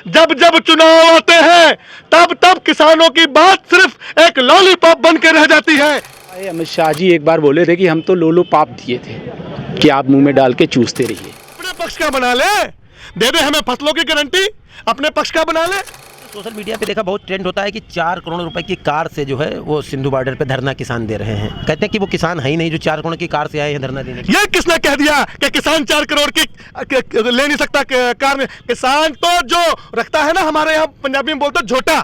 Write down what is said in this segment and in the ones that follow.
जब जब चुनाव आते हैं तब तब किसानों की बात सिर्फ एक लॉलीपॉप बन के रह जाती है। अमित शाह जी एक बार बोले थे कि हम तो लोलीपॉप दिए थे कि आप मुंह में डाल के चूसते रहिए। अपने पक्ष का बना ले, दे दे हमें फसलों की गारंटी, अपने पक्ष का बना ले। सोशल मीडिया पे देखा बहुत ट्रेंड होता है कि 4 करोड़ रुपए की कार से जो है वो सिंधु बॉर्डर पे धरना किसान दे रहे हैं। कहते हैं कि वो किसान है ही नहीं जो 4 करोड़ की कार से आए हैं धरना देने। ये किसने कह दिया कि किसान 4 करोड़ की ले नहीं सकता कार में? किसान तो जो रखता है ना, हमारे यहाँ पंजाबी में बोलते झोटा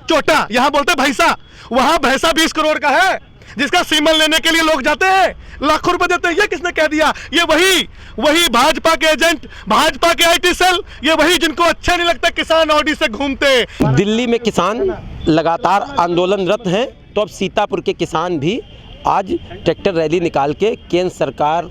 चोटा, यहाँ बोलते भैंसा, वहाँ भैंसा 20 करोड़ का है जिसका सीमन लेने के लिए लोग जाते हैं, लाखों रुपए देते हैं। ये किसने कह दिया? ये वही भाजपा के एजेंट, भाजपा के आईटी सेल, ये वही जिनको अच्छा नहीं लगता किसान ऑडी से घूमते। दिल्ली में किसान लगातार आंदोलनरत हैं, तो अब सीतापुर के किसान भी आज ट्रैक्टर रैली निकाल के केंद्र सरकार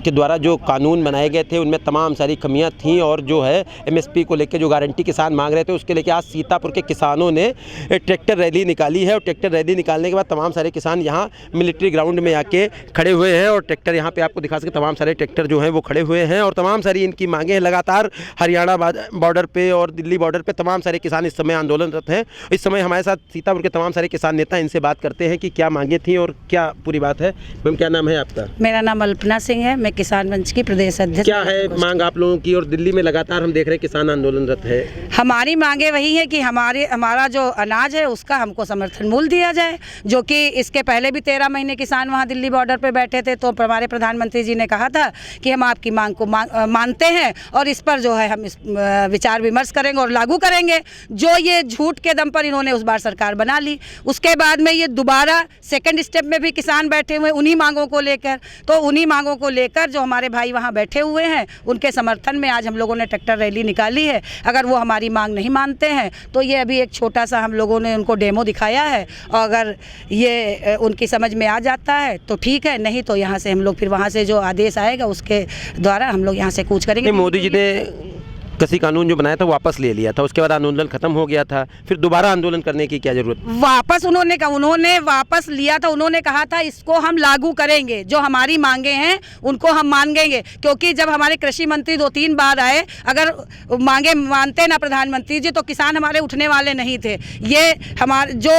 के द्वारा जो कानून बनाए गए थे उनमें तमाम सारी कमियां थीं और जो है एमएसपी को लेकर जो गारंटी किसान मांग रहे थे उसके लेकर आज सीतापुर के किसानों ने ट्रैक्टर रैली निकाली है। और ट्रैक्टर रैली निकालने के बाद तमाम सारे किसान यहाँ मिलिट्री ग्राउंड में आके खड़े हुए हैं और ट्रैक्टर यहाँ पे आपको दिखा सके तमाम सारे ट्रैक्टर जो हैं वो खड़े हुए हैं और तमाम सारी इनकी मांगे हैं। लगातार हरियाणा बॉर्डर पर और दिल्ली बॉर्डर पर तमाम सारे किसान इस समय आंदोलनरत हैं। इस समय हमारे साथ सीतापुर के तमाम सारे किसान नेता, इनसे बात करते हैं कि क्या मांगे थी और क्या पूरी बात है। मैम क्या नाम है आपका? मेरा नाम अल्पना सिंह है, मैं किसान मंच की प्रदेश अध्यक्ष। क्या है मांग आप लोगों की? और दिल्ली में लगातार हम देख रहे हैं किसान आंदोलनरत है। हमारी मांगे वही है कि हमारा जो अनाज है उसका हमको समर्थन मूल्य दिया जाए, जो कि इसके पहले भी 13 महीने किसान वहाँ दिल्ली बॉर्डर पे बैठे थे, तो हमारे प्रधानमंत्री जी ने कहा था कि हम आपकी मांग को मानते हैं और इस पर जो है हम विचार विमर्श करेंगे और लागू करेंगे। जो ये झूठ के दम पर इन्होंने उस बार सरकार बना ली, उसके बाद में ये दोबारा सेकेंड स्टेप में भी किसान बैठे हुए उन्हीं मांगों को लेकर, तो उन्हीं मांगों को लेकर जो हमारे भाई वहाँ बैठे हुए हैं उनके समर्थन में आज हम लोगों ने ट्रैक्टर रैली निकाली है। अगर वो हमारी मांग नहीं मानते हैं तो ये अभी एक छोटा सा हम लोगों ने उनको डेमो दिखाया है, और अगर ये उनकी समझ में आ जाता है तो ठीक है, नहीं तो यहाँ से हम लोग फिर वहाँ से जो आदेश आएगा उसके द्वारा हम लोग यहाँ से कूच करेंगे। मोदी जी ने कृषि कानून जो बनाया था वापस ले लिया था, उसके बाद आंदोलन खत्म हो गया था, फिर दोबारा आंदोलन करने की क्या जरूरत? वापस उन्होंने वापस लिया था। उन्होंने कहा था इसको हम लागू करेंगे, जो हमारी मांगे हैं उनको हम मानेंगे, क्योंकि जब हमारे कृषि मंत्री 2-3 बार आए, अगर मांगे मानते ना प्रधानमंत्री जी तो किसान हमारे उठने वाले नहीं थे। ये हमारे जो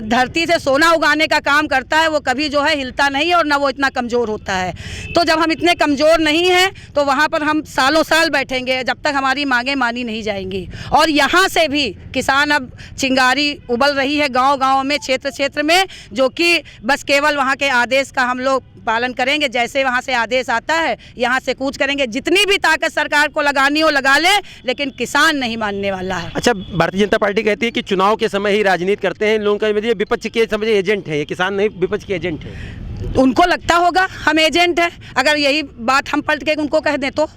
धरती से सोना उगाने का काम करता है वो कभी जो है हिलता नहीं और ना वो इतना कमज़ोर होता है। तो जब हम इतने कमज़ोर नहीं हैं तो वहाँ पर हम सालों साल बैठेंगे जब तक हमारी मांगे मानी नहीं जाएंगी। और यहाँ से भी किसान अब चिंगारी उबल रही है गांव-गांव में, क्षेत्र में, जो कि बस केवल वहाँ के आदेश का हम लोग पालन करेंगे। जैसे वहाँ से आदेश आता है यहाँ से कूच करेंगे। जितनी भी ताकत सरकार को लगानी हो लगा ले, लेकिन किसान नहीं मानने वाला है। अच्छा, भारतीय जनता पार्टी कहती है कि चुनाव के समय ही राजनीति करते हैं इन लोगों का, मतलब विपक्ष के समझे एजेंट है, ये किसान नहीं विपक्ष के एजेंट है। उनको लगता होगा हम एजेंट हैं। अगर यही बात हम पलट के उनको कह दें तो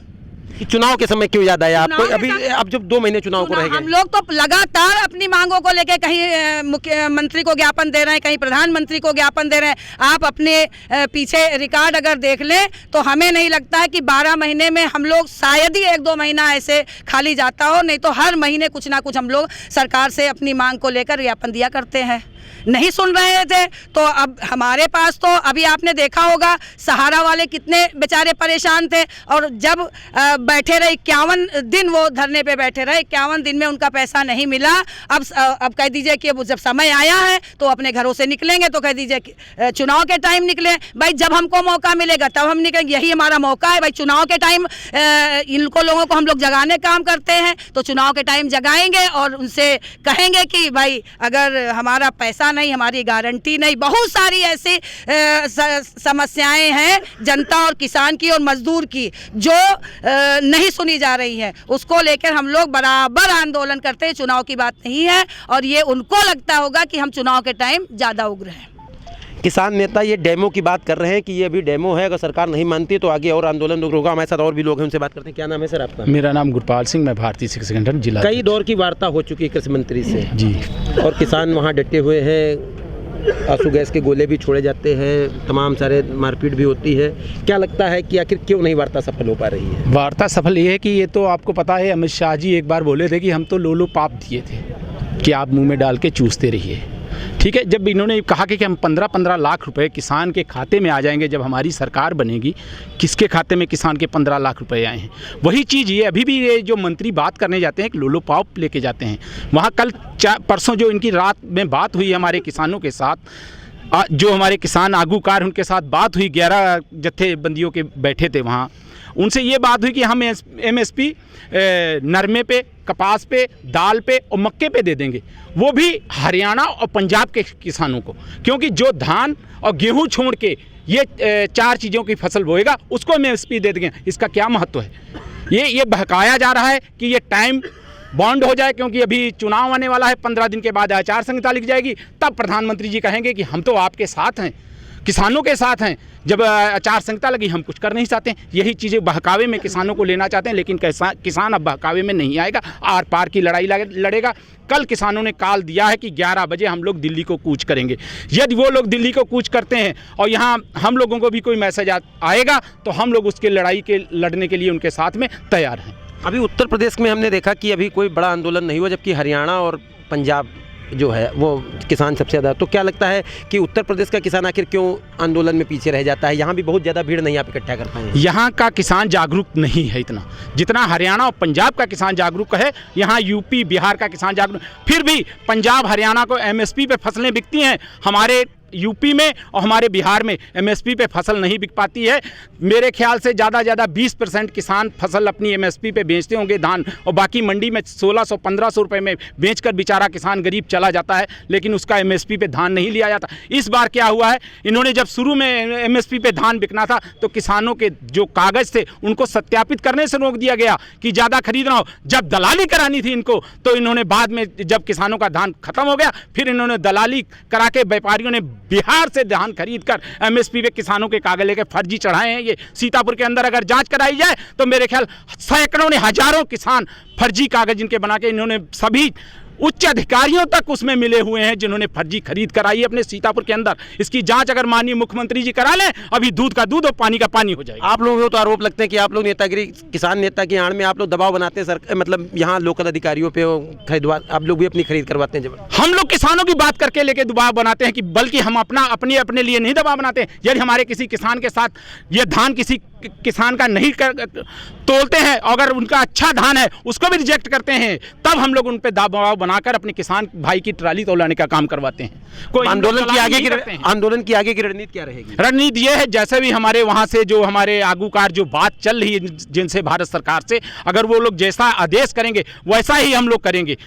कि चुनाव के समय क्यों याद आया आपको? अभी अब जब 2 महीने चुनाव को रह गए, हम लोग तो लगातार अपनी मांगों को लेके कहीं मुख्यमंत्री को ज्ञापन दे रहे हैं, कहीं प्रधानमंत्री को ज्ञापन दे रहे हैं। आप अपने पीछे रिकॉर्ड अगर देख लें तो हमें नहीं लगता है कि 12 महीने में हम लोग शायद ही 1-2 महीना ऐसे खाली जाता हो, नहीं तो हर महीने कुछ ना कुछ हम लोग सरकार से अपनी मांग को लेकर ज्ञापन दिया करते हैं। नहीं सुन रहे थे तो अब हमारे पास तो अभी आपने देखा होगा सहारा वाले कितने बेचारे परेशान थे, और जब बैठे रहे 51 दिन वो धरने पे बैठे रहे, 51 दिन में उनका पैसा नहीं मिला। अब कह दीजिए कि जब समय आया है तो अपने घरों से निकलेंगे, तो कह दीजिए कि चुनाव के टाइम निकले। भाई जब हमको मौका मिलेगा तब हम निकलेंगे, यही हमारा मौका है। भाई चुनाव के टाइम इनको लोगों को हम लोग जगाने काम करते हैं, तो चुनाव के टाइम जगाएंगे और उनसे कहेंगे कि भाई अगर हमारा पैसा नहीं, हमारी गारंटी नहीं, बहुत सारी ऐसी समस्याएं हैं जनता और किसान की और मजदूर की जो नहीं सुनी जा रही हैं, उसको लेकर हम लोग बराबर आंदोलन करते हैं। चुनाव की बात नहीं है और ये उनको लगता होगा कि हम चुनाव के टाइम ज़्यादा उग्र हैं। किसान नेता ये डेमो की बात कर रहे हैं कि ये अभी डेमो है, अगर सरकार नहीं मानती तो आगे और आंदोलन होगा। हमारे साथ और भी लोग हैं, उनसे बात करते हैं। क्या नाम है सर आपका? मेरा नाम गुरपाल सिंह, मैं भारतीय शिक्षक संगठन जिला। कई दौर की वार्ता हो चुकी है कृषि मंत्री से जी, और किसान वहाँ डटे हुए हैं, आंसू गैस के गोले भी छोड़े जाते हैं, तमाम सारे मारपीट भी होती है। क्या लगता है कि आखिर क्यों नहीं वार्ता सफल हो पा रही है? वार्ता सफल ये है कि ये तो आपको पता है, अमित शाह जी एक बार बोले थे कि हम तो लोलीपॉप दिए थे कि आप मुंह में डाल के चूसते रहिए। ठीक है, जब इन्होंने कहा कि हम 15-15 लाख रुपए किसान के खाते में आ जाएंगे जब हमारी सरकार बनेगी, किसके खाते में किसान के 15 लाख रुपए आए हैं? वही चीज़ ये अभी भी ये जो मंत्री बात करने जाते हैं कि लोलो पाप लेके जाते हैं। वहाँ कल परसों जो इनकी रात में बात हुई हमारे किसानों के साथ, जो हमारे किसान आगूकार उनके साथ बात हुई, 11 जत्थेबंदियों के बैठे थे वहाँ, उनसे ये बात हुई कि हम MSP नरमे पे, कपास पे, दाल पे और मक्के पे दे देंगे, वो भी हरियाणा और पंजाब के किसानों को, क्योंकि जो धान और गेहूं छोड़ के ये 4 चीज़ों की फसल बोएगा उसको MSP दे देंगे। इसका क्या महत्व है? ये बहकाया जा रहा है कि ये टाइम बॉन्ड हो जाए, क्योंकि अभी चुनाव आने वाला है, 15 दिन के बाद आचार संहिता लिख जाएगी, तब प्रधानमंत्री जी कहेंगे कि हम तो आपके साथ हैं, किसानों के साथ हैं। जब आचार संहिता लगी हम कुछ कर नहीं चाहते। यही चीज़ें बहकावे में किसानों को लेना चाहते हैं, लेकिन किसान अब बहकावे में नहीं आएगा, आर पार की लड़ाई लड़ेगा। कल किसानों ने कॉल दिया है कि 11 बजे हम लोग दिल्ली को कूच करेंगे। यदि वो लोग दिल्ली को कूच करते हैं और यहाँ हम लोगों को भी कोई मैसेज आएगा तो हम लोग उसके लड़ने के लिए उनके साथ में तैयार हैं। अभी उत्तर प्रदेश में हमने देखा कि अभी कोई बड़ा आंदोलन नहीं हुआ, जबकि हरियाणा और पंजाब जो है वो किसान सबसे ज़्यादा। तो क्या लगता है कि उत्तर प्रदेश का किसान आखिर क्यों आंदोलन में पीछे रह जाता है? यहाँ भी बहुत ज़्यादा भीड़ नहीं आप इकट्ठा कर पाए। यहाँ का किसान जागरूक नहीं है इतना जितना हरियाणा और पंजाब का किसान जागरूक है। यहाँ यूपी बिहार का किसान जागरूक, फिर भी पंजाब हरियाणा को MSP पे फसलें बिकती हैं, हमारे यूपी में और हमारे बिहार में MSP पे फसल नहीं बिक पाती है। मेरे ख्याल से ज़्यादा 20% किसान फसल अपनी MSP पे बेचते होंगे धान, और बाकी मंडी में 1600-1500 रुपये में बेचकर बेचारा किसान गरीब चला जाता है, लेकिन उसका MSP पे धान नहीं लिया जाता। इस बार क्या हुआ है, इन्होंने जब शुरू में MSP पे धान बिकना था तो किसानों के जो कागज़ थे उनको सत्यापित करने से रोक दिया गया कि ज़्यादा खरीदना हो। जब दलाली करानी थी इनको तो इन्होंने बाद में, जब किसानों का धान खत्म हो गया, फिर इन्होंने दलाली करा के व्यापारियों ने बिहार से धान खरीद कर MSP पे किसानों के कागज लेके फर्जी चढ़ाए हैं। ये सीतापुर के अंदर अगर जांच कराई जाए तो मेरे ख्याल सैकड़ों ने, हजारों किसान फर्जी कागज इनके बना के, इन्होंने सभी उच्च अधिकारियों तक उसमें मिले हुए हैं जिन्होंने फर्जी खरीद कराई है अपने सीतापुर के अंदर। इसकी जांच अगर माननीय मुख्यमंत्री जी करा लें, अभी दूध का दूध और पानी का पानी हो जाएगा। आप लोगों को तो आरोप लगते हैं कि आप लोग नेतागिरी, किसान नेता की आड़ में आप लोग दबाव बनाते हैं सर, मतलब यहाँ लोकल अधिकारियों पे खरीदवा, आप लोग भी अपनी खरीद करवाते हैं। जब हम लोग किसानों की बात करके लेके दबाव बनाते हैं कि, बल्कि हम अपने लिए नहीं दबाव बनाते हैं। यदि हमारे किसी किसान के साथ ये धान किसी किसान का नहीं तोलते हैं, अगर उनका अच्छा धान है उसको भी रिजेक्ट करते हैं, तब हम लोग उन पे दबाव बनाकर अपने किसान भाई की ट्राली तोलाने का काम करवाते हैं। कोई आंदोलन की आगे की रणनीति क्या रहेगी? रणनीति ये है, जैसे भी हमारे वहाँ से जो हमारे आगूकार जो बात चल रही है जिनसे भारत सरकार से, अगर वो लोग जैसा आदेश करेंगे वैसा ही हम लोग करेंगे।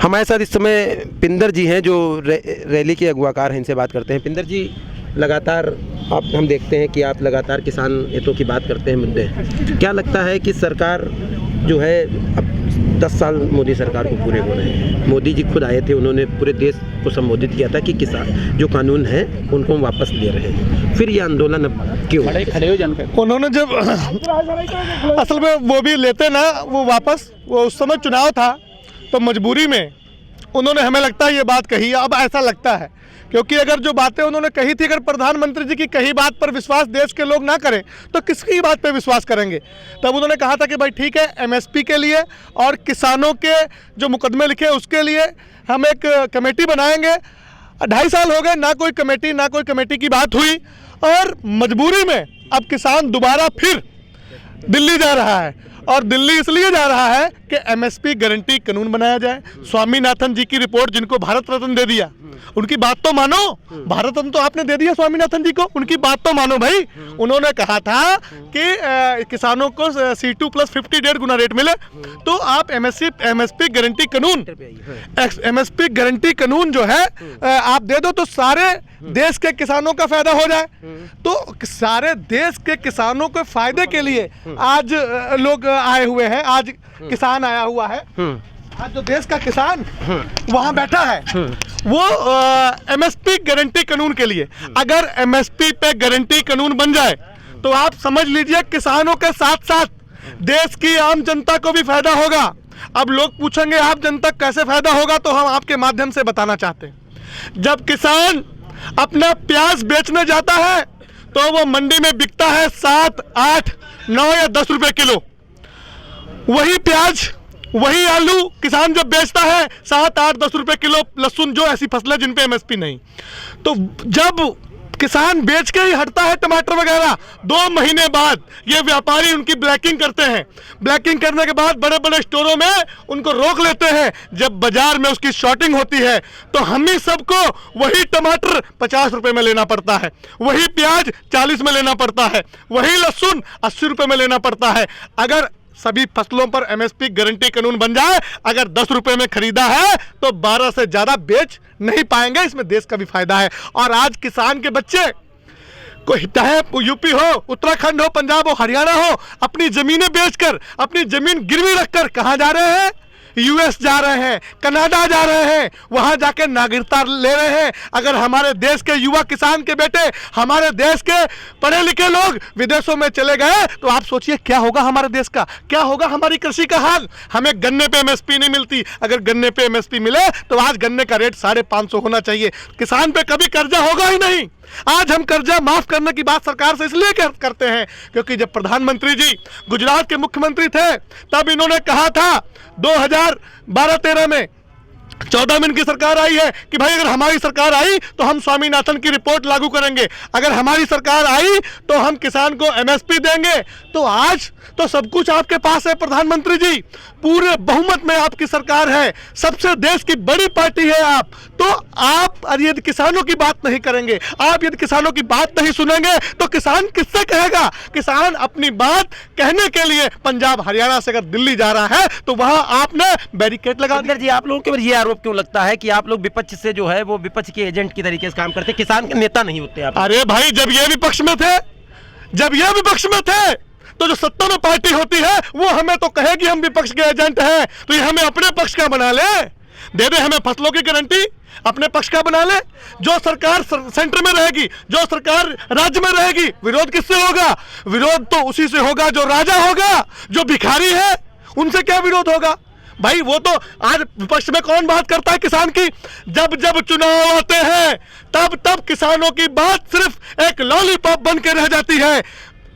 हमारे साथ इस समय पिंदर जी हैं जो रैली के अगुवाकार हैं, इनसे बात करते हैं। पिंदर जी, लगातार हम देखते हैं कि आप लगातार किसान हितों की बात करते हैं, मुद्दे। क्या लगता है कि सरकार जो है, अब 10 साल मोदी सरकार को पूरे हो रहे हैं, मोदी जी खुद आए थे, उन्होंने पूरे देश को संबोधित किया था कि किसान जो कानून है उनको वापस ले रहे हैं, फिर ये आंदोलन अब क्यों? खड़े हो जानकर उन्होंने जब असल में वो भी लेते ना वो वापस, वो उस समय चुनाव था तो मजबूरी में उन्होंने, हमें लगता है ये बात कही। अब ऐसा लगता है क्योंकि अगर जो बातें उन्होंने कही थी, अगर प्रधानमंत्री जी की कही बात पर विश्वास देश के लोग ना करें तो किसकी बात पे विश्वास करेंगे। तब उन्होंने कहा था कि भाई ठीक है, MSP के लिए और किसानों के जो मुकदमे लिखे उसके लिए हम एक कमेटी बनाएंगे। 2.5 साल हो गए, ना कोई कमेटी की बात हुई, और मजबूरी में अब किसान दोबारा फिर दिल्ली जा रहा है। और दिल्ली इसलिए जा रहा है कि MSP गारंटी कानून बनाया जाए। स्वामीनाथन जी की रिपोर्ट, जिनको भारत रत्न दे दिया, उनकी बात तो मानो। भारत रत्न तो आपने दे दिया स्वामीनाथन जी को, उनकी बात तो मानो भाई। उन्होंने कहा था कि किसानों को C2+50 1.5 गुना रेट मिले, तो आप MSP गारंटी कानून, MSP गारंटी कानून जो है आप दे दो, तो सारे देश के किसानों का फायदा हो जाए। तो सारे देश के किसानों के फायदे के लिए आज लोग आए हुए हैं, आज किसान आया हुआ है। आज जो देश का किसान वहां बैठा है वो MSP गारंटी कानून के लिए। अगर MSP पे गारंटी कानून बन जाए तो आप समझ लीजिए किसानों के साथ साथ देश की आम जनता को भी फायदा होगा। अब लोग पूछेंगे आप जनता कैसे फायदा होगा, तो हम आपके माध्यम से बताना चाहते हैं। जब किसान अपना प्याज बेचने जाता है तो वो मंडी में बिकता है 7, 8, 9 या 10 रुपए किलो। वही प्याज वही आलू किसान जब बेचता है 7, 8, 10 रुपए किलो, लहसुन, जो ऐसी फसलें जिन पे एमएसपी नहीं, तो जब किसान बेच के ही हटता है टमाटर वगैरह, 2 महीने बाद ये व्यापारी उनकी ब्लैकिंग करते हैं। ब्लैकिंग करने के बाद बड़े बड़े स्टोरों में उनको रोक लेते हैं। जब बाजार में उसकी शॉर्टिंग होती है तो हम ही सबको वही टमाटर 50 रुपए में लेना पड़ता है, वही प्याज 40 में लेना पड़ता है, वही लहसुन 80 रुपए में लेना पड़ता है। अगर सभी फसलों पर एमएसपी गारंटी कानून बन जाए, अगर 10 रुपए में खरीदा है तो 12 से ज्यादा बेच नहीं पाएंगे। इसमें देश का भी फायदा है। और आज किसान के बच्चे कोई चाहे यूपी हो, उत्तराखंड हो, पंजाब हो, हरियाणा हो, अपनी जमीनें बेचकर, अपनी जमीन गिरवी रखकर कहां जा रहे हैं? यूएस जा रहे हैं, कनाडा जा रहे हैं, वहां जाके नागरिकता ले रहे हैं। अगर हमारे देश के युवा किसान के बेटे, हमारे देश के पढ़े लिखे लोग विदेशों में चले गए तो आप सोचिए क्या होगा हमारे देश का, क्या होगा हमारी कृषि का हाल। हमें गन्ने पे एमएसपी नहीं मिलती। अगर गन्ने पे एमएसपी मिले तो आज गन्ने का रेट 550 होना चाहिए। किसान पे कभी कर्जा होगा ही नहीं। आज हम कर्जा माफ करने की बात सरकार से इसलिए करते हैं क्योंकि जब प्रधानमंत्री जी गुजरात के मुख्यमंत्री थे तब इन्होंने कहा था 2012-13 में, 14 में इनकी सरकार आई है कि भाई अगर हमारी सरकार आई तो हम स्वामीनाथन की रिपोर्ट लागू करेंगे, अगर हमारी सरकार आई तो हम किसान को एमएसपी देंगे। तो आज तो सब कुछ आपके पास है प्रधानमंत्री जी, पूरे बहुमत में आपकी सरकार है, सबसे देश की बड़ी पार्टी है आप। तो आप यदि किसानों की बात नहीं करेंगे, आप यदि किसानों की बात नहीं सुनेंगे तो किसान किससे कहेगा? किसान अपनी बात कहने के लिए पंजाब हरियाणा से अगर दिल्ली जा रहा है तो वहां आपने बैरिकेड लगा दिया। जी, आप लोगों के ऊपर ये आरोप क्यों लगता है कि आप लोग विपक्ष से जो है वो विपक्ष के एजेंट की तरीके से काम करते, किसान के नेता नहीं होते आप? अरे भाई, जब ये विपक्ष में थे, जब ये विपक्ष में थे तो जो सत्ता में पार्टी होती है वो हमें तो कहेगी हम विपक्ष के एजेंट हैं, तो ये हमें अपने पक्ष का बना ले, दे दे हमें फसलों की गारंटी, अपने पक्ष का बना ले। जो सरकार सेंटर में रहेगी, जो सरकार राज्य में रहेगी, विरोध किससे होगा? विरोध तो उसी से होगा जो राजा होगा। जो भिखारी है उनसे क्या विरोध होगा भाई? वो तो आज विपक्ष में कौन बात करता है किसान की? जब जब चुनाव आते हैं तब तब किसानों की बात सिर्फ एक लॉलीपॉप बन के रह जाती है।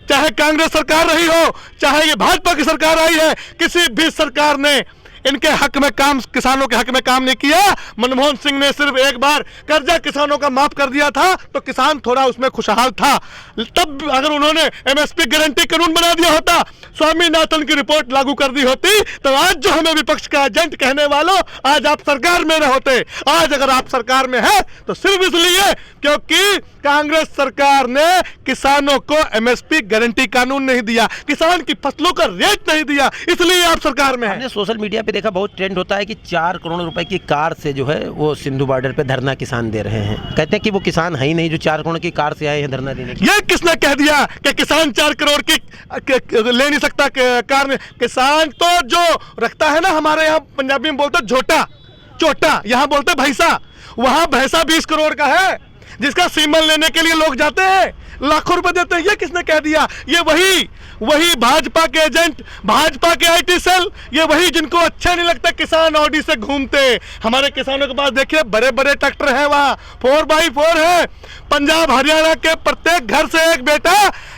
चाहे कांग्रेस सरकार रही हो, चाहे ये भाजपा की सरकार आई है, किसी भी सरकार ने इनके हक में काम, किसानों के हक में काम नहीं किया। मनमोहन सिंह ने सिर्फ एक बार कर्जा किसानों का माफ कर दिया था तो किसान थोड़ा उसमें खुशहाल था। तब अगर उन्होंने एमएसपी गारंटी कानून बना दिया होता, स्वामीनाथन की रिपोर्ट लागू कर दी होती, तो आज जो हमें विपक्ष का एजेंट कहने वालों, आज आप सरकार में न होते। आज अगर आप सरकार में है तो सिर्फ इसलिए क्योंकि कांग्रेस सरकार ने किसानों को एमएसपी गारंटी कानून नहीं दिया, किसान की फसलों का रेट नहीं दिया, इसलिए आप सरकार में है। सोशल मीडिया पे देखा बहुत ट्रेंड होता है कि 4 करोड़ रुपए की कार से जो है वो सिंधु बॉर्डर पे धरना किसान दे रहे हैं। कहते हैं कि वो किसान है ही नहीं जो 4 करोड़ की कार से आए हैं धरना देने। ये किसने कह दिया कि किसान 4 करोड़ की ले नहीं सकता कार में? किसान तो जो रखता है ना, हमारे यहाँ पंजाबी में बोलते झोटा, चोटा, यहाँ बोलते भैंसा। वहां भैंसा 20 करोड़ का है जिसका सीमन लेने के लिए लोग जाते हैं, लाखों रुपए देते हैं। ये किसने कह दिया? ये वही भाजपा के एजेंट, भाजपा के आईटी सेल, ये वही जिनको अच्छा नहीं लगता किसान ऑडी से घूमते। हमारे किसानों के पास देखिए बड़े बड़े ट्रैक्टर हैं, वहाँ 4x4 है। पंजाब हरियाणा के प्रत्येक घर से एक बेटा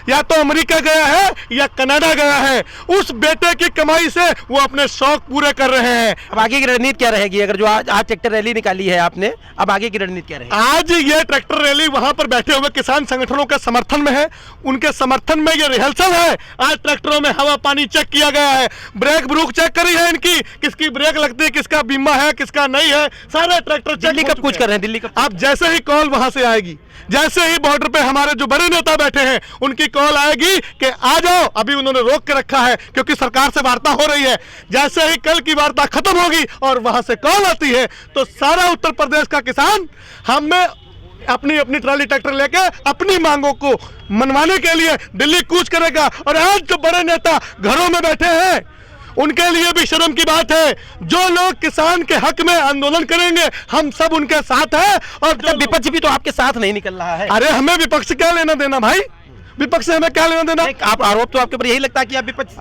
या तो अमेरिका गया है या कनाडा गया है। उस बेटे की कमाई से वो अपने शौक पूरे कर रहे हैं। अब आगे की रणनीति क्या रहेगी? अगर जो आज ट्रैक्टर रैली निकाली है आपने, अब आगे की रणनीति क्या रहेगी? आज ये ट्रैक्टर रैली वहां पर बैठे हुए किसान संगठनों के समर्थन में है, उनके समर्थन में ये रिहर्सल है। आज ट्रैक्टरों में हवा पानी चेक किया गया है, ब्रेक ब्रूक चेक करी है इनकी, किसकी ब्रेक लगती है, किसका बीमा है, किसका नहीं है, सारे ट्रैक्टर दिल्ली कब कुछ कर रहे हैं? दिल्ली कब? अब जैसे ही कॉल वहां से आएगी, जैसे ही बॉर्डर पे हमारे जो बड़े नेता बैठे हैं उनकी कॉल आएगी कि आ जाओ, अभी उन्होंने रोक के रखा है क्योंकि सरकार से वार्ता हो रही है। जैसे ही कल की वार्ता खत्म होगी और वहां से कॉल आती है तो सारा उत्तर प्रदेश का किसान हमें अपनी अपनी ट्राली ट्रैक्टर लेके अपनी मांगों को मनवाने के लिए दिल्ली कूच करेगा। और आज जो बड़े नेता घरों में बैठे हैं उनके लिए भी शर्म की बात है। जो लोग किसान के हक में आंदोलन करेंगे हम सब उनके साथ हैं। और जो विपक्ष भी तो आपके साथ नहीं निकल रहा है। अरे हमें विपक्ष क्या लेना देना भाई? विपक्ष से हमें क्या लेना देना? आप आरोप तो आपके ऊपर यही लगता है कि आप विपक्ष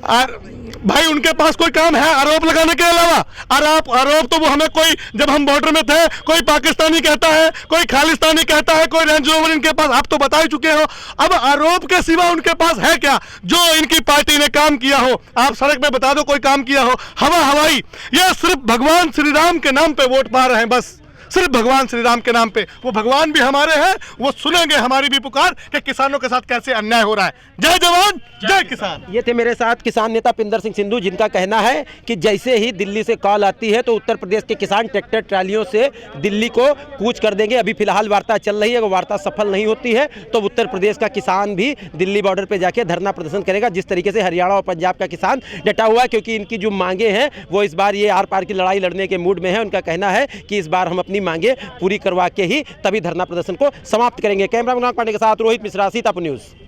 भाई उनके पास कोई काम है आरोप लगाने के अलावा? आरोप तो वो हमें कोई, जब हम बॉर्डर में थे, कोई पाकिस्तानी कहता है, कोई खालिस्तानी कहता है, कोई रेंज रोवर इनके पास, आप तो बता ही चुके हो। अब आरोप के सिवा उनके पास है क्या जो इनकी पार्टी ने काम किया हो? आप सड़क पे बता दो कोई काम किया हो। हवाई, ये सिर्फ भगवान श्री राम के नाम पे वोट पा रहे हैं, बस सिर्फ भगवान श्री राम के नाम पे। वो भगवान भी हमारे हैं, वो सुनेंगे हमारी भी पुकार कि किसानों के साथ कैसे अन्याय हो रहा है। जय जवान जय किसान। ये थे मेरे साथ किसान नेता पिंदर सिंह सिंधु, जिनका कहना है कि जैसे ही दिल्ली से कॉल आती है तो उत्तर प्रदेश के किसान ट्रैक्टर ट्रालियों से दिल्ली को कूच कर देंगे। अभी फिलहाल वार्ता चल रही है, अगर वार्ता सफल नहीं होती है तो उत्तर प्रदेश का किसान भी दिल्ली बॉर्डर पर जाके धरना प्रदर्शन करेगा, जिस तरीके से हरियाणा और पंजाब का किसान डटा हुआ है, क्योंकि इनकी जो मांगे हैं वो इस बार ये आर पार की लड़ाई लड़ने के मूड में है। उनका कहना है कि इस बार हम अपनी मांगे पूरी करवा के ही तभी धरना प्रदर्शन को समाप्त करेंगे। कैमरा पांडे के साथ रोहित मिश्रा, सीतापुर न्यूज़।